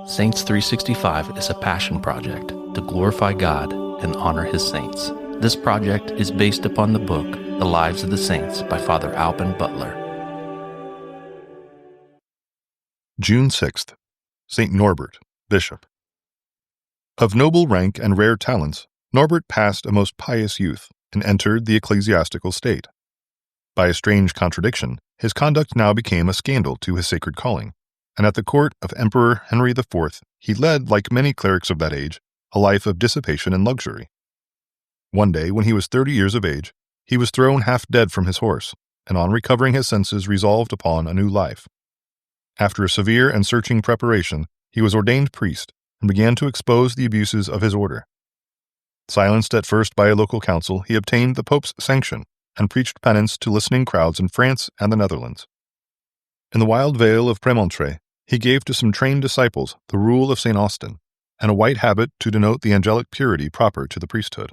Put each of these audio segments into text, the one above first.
Saints 365 is a passion project to glorify God and honor His saints. This project is based upon the book, The Lives of the Saints by Father Alban Butler. June 6th. St. Norbert, Bishop. Of noble rank and rare talents, Norbert passed a most pious youth and entered the ecclesiastical state. By a strange contradiction, his conduct now became a scandal to his sacred calling, and at the court of Emperor Henry IV, he led, like many clerics of that age, a life of dissipation and luxury. One day, when he was 30 years of age, he was thrown half dead from his horse, and on recovering his senses resolved upon a new life. After a severe and searching preparation, he was ordained priest and began to expose the abuses of his order. Silenced at first by a local council, he obtained the Pope's sanction and preached penance to listening crowds in France and the Netherlands. In the wild vale of Prémontré, he gave to some trained disciples the rule of St. Austin, and a white habit to denote the angelic purity proper to the priesthood.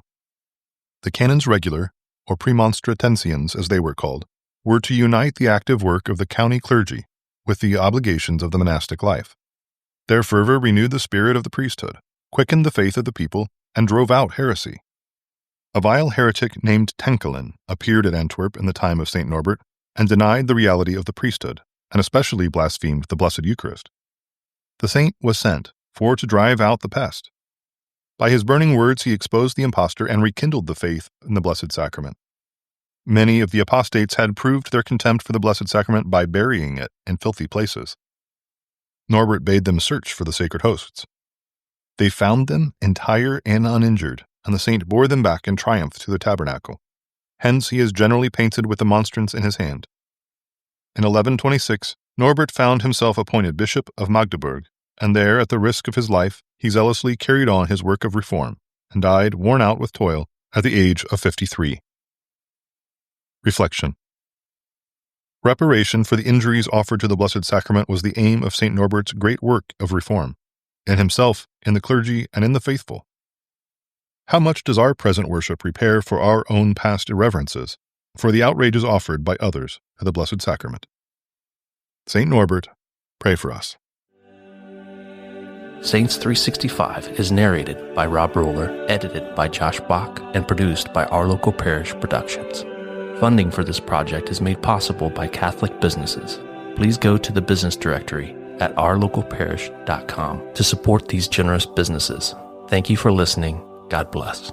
The canons regular, or premonstratensians as they were called, were to unite the active work of the county clergy with the obligations of the monastic life. Their fervor renewed the spirit of the priesthood, quickened the faith of the people, and drove out heresy. A vile heretic named Tenkelin appeared at Antwerp in the time of St. Norbert and denied the reality of the priesthood, and especially blasphemed the Blessed Eucharist. The saint was sent for to drive out the pest. By his burning words he exposed the impostor and rekindled the faith in the Blessed Sacrament. Many of the apostates had proved their contempt for the Blessed Sacrament by burying it in filthy places. Norbert bade them search for the sacred hosts. They found them entire and uninjured, and the saint bore them back in triumph to the tabernacle. Hence he is generally painted with the monstrance in his hand. In 1126, Norbert found himself appointed Bishop of Magdeburg, and there, at the risk of his life, he zealously carried on his work of reform, and died, worn out with toil, at the age of 53. Reflection. Reparation for the injuries offered to the Blessed Sacrament was the aim of St. Norbert's great work of reform, in himself, in the clergy, and in the faithful. How much does our present worship repair for our own past irreverences, for the outrages offered by others at the Blessed Sacrament? St. Norbert, pray for us. Saints 365 is narrated by Rob Roller, edited by Josh Bach, and produced by Our Local Parish Productions. Funding for this project is made possible by Catholic businesses. Please go to the business directory at ourlocalparish.com to support these generous businesses. Thank you for listening. God bless.